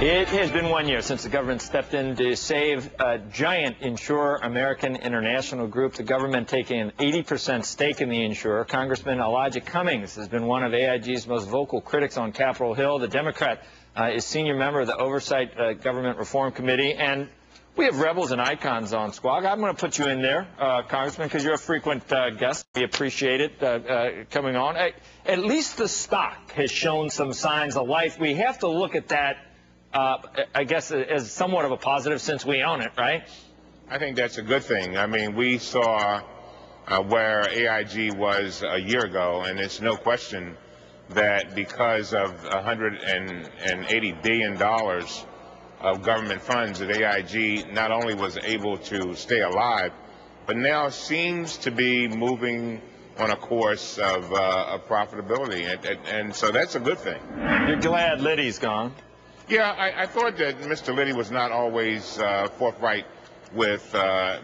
It has been 1 year since the government stepped in to save a giant insurer, American International Group. The government taking an 80% stake in the insurer. Congressman AIG Cummings has been one of AIG's most vocal critics on Capitol Hill. The Democrat is senior member of the Oversight Government Reform Committee. And we have rebels and icons on Squawk. I'm going to put you in there, Congressman, because you're a frequent guest. We appreciate it coming on. At least the stock has shown some signs of life. We have to look at that, I guess, as somewhat of a positive since we own it, right? I think that's a good thing. I mean, we saw where AIG was a year ago, and it's no question that because of $180 billion of government funds, that AIG not only was able to stay alive, but now seems to be moving on a course of profitability. And so that's a good thing. You're glad Liddy's gone? Yeah, I thought that Mr. Liddy was not always forthright with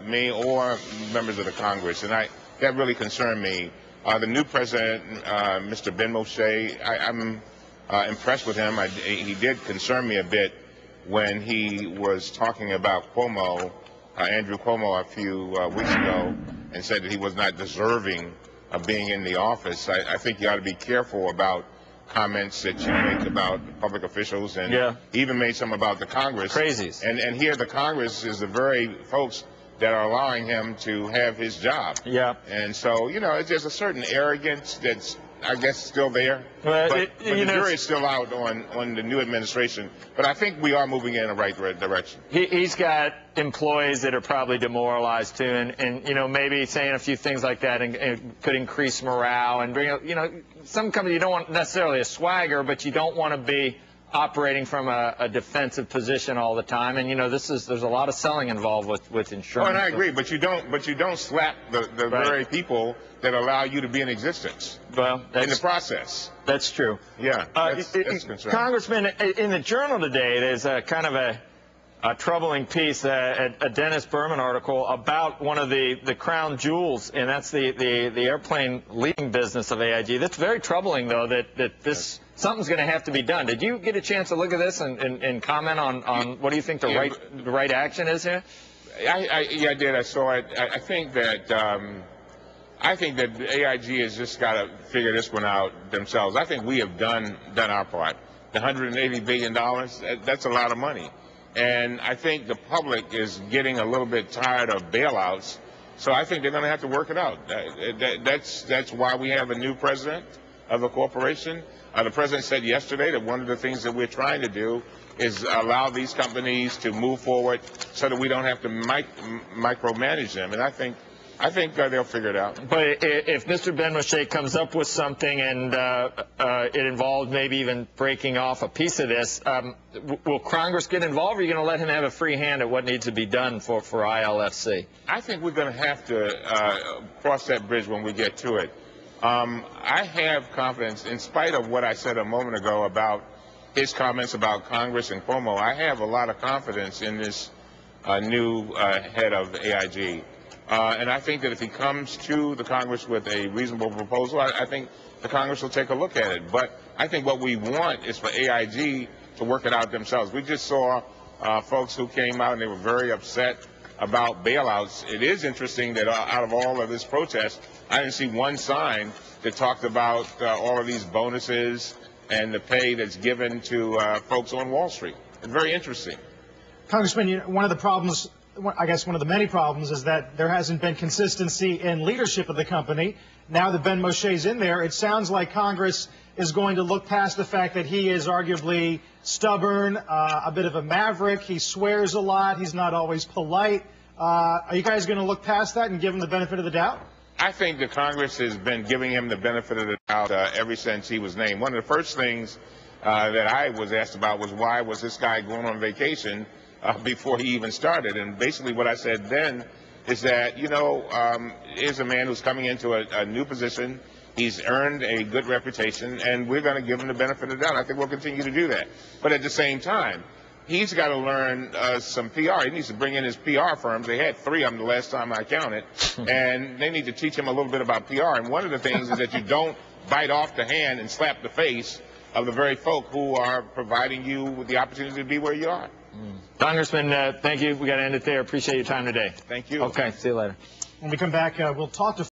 me or members of the Congress, and that really concerned me. The new president, Mr. Ben Moshe, I'm impressed with him. He did concern me a bit when he was talking about Cuomo, Andrew Cuomo, a few weeks ago, and said that he was not deserving of being in the office. I think you ought to be careful about comments that you make about public officials, and he even made some about the Congress. Crazies. And here the Congress is the very folks that are allowing him to have his job. Yeah. And so, you know, there's a certain arrogance that's, I guess, still there. But the jury is still out on the new administration. But I think we are moving in the right direction. He's got employees that are probably demoralized, too, and you know, maybe saying a few things like that and could increase morale and bring, you know, some company you don't want necessarily a swagger, but you don't want to be operating from a defensive position all the time. And you know, there's a lot of selling involved with insurance. Oh, and I agree, but you don't slap the very people that allow you to be in existence. Well, in the process. That's true. Yeah, that's concerning. Congressman, in the Journal today, there's a kind of a troubling piece, a Dennis Berman article about one of the crown jewels, and that's the airplane leasing business of AIG. That's very troubling, though, that this something's going to have to be done. Did you get a chance to look at this and comment on what do you think the right action is here? Yeah, I did. I saw it. I think that AIG has just got to figure this one out themselves. I think we have done our part. The $180 billion, that's a lot of money. And I think the public is getting a little bit tired of bailouts, so I think they're going to have to work it out. That's why we have a new president of the corporation. The president said yesterday that one of the things that we're trying to do is allow these companies to move forward so that we don't have to micromanage them. And I think they'll figure it out. But if Mr. Ben Moshe comes up with something and it involves maybe even breaking off a piece of this, will Congress get involved, or are you going to let him have a free hand at what needs to be done for ILFC? I think we're going to have to cross that bridge when we get to it. I have confidence, in spite of what I said a moment ago about his comments about Congress and Cuomo, I have a lot of confidence in this new head of AIG. And I think that if he comes to the Congress with a reasonable proposal, I think the Congress will take a look at it. But I think what we want is for AIG to work it out themselves. We just saw folks who came out and they were very upset about bailouts. It is interesting that out of all of this protest, I didn't see one sign that talked about all of these bonuses and the pay that's given to folks on Wall Street. It's very interesting. Congressman, one of the problems, I guess one of the many problems, is that there hasn't been consistency in leadership of the company. Now that Ben Moshe's in there, it sounds like Congress is going to look past the fact that he is arguably stubborn, a bit of a maverick. He swears a lot. He's not always polite. Are you guys going to look past that and give him the benefit of the doubt? I think the Congress has been giving him the benefit of the doubt ever since he was named. One of the first things that I was asked about was, why was this guy going on vacation before he even started? And basically what I said then is that, you know, here's a man who's coming into a new position. He's earned a good reputation, and we're going to give him the benefit of the doubt. I think we'll continue to do that. But at the same time, he's got to learn some PR. He needs to bring in his PR firms. They had 3 of them the last time I counted, and they need to teach him a little bit about PR. And one of the things is that you don't bite off the hand and slap the face of the very folk who are providing you with the opportunity to be where you are. Congressman, thank you. We got to end it there. Appreciate your time today. Thank you. Okay, see you later. When we come back, we'll talk to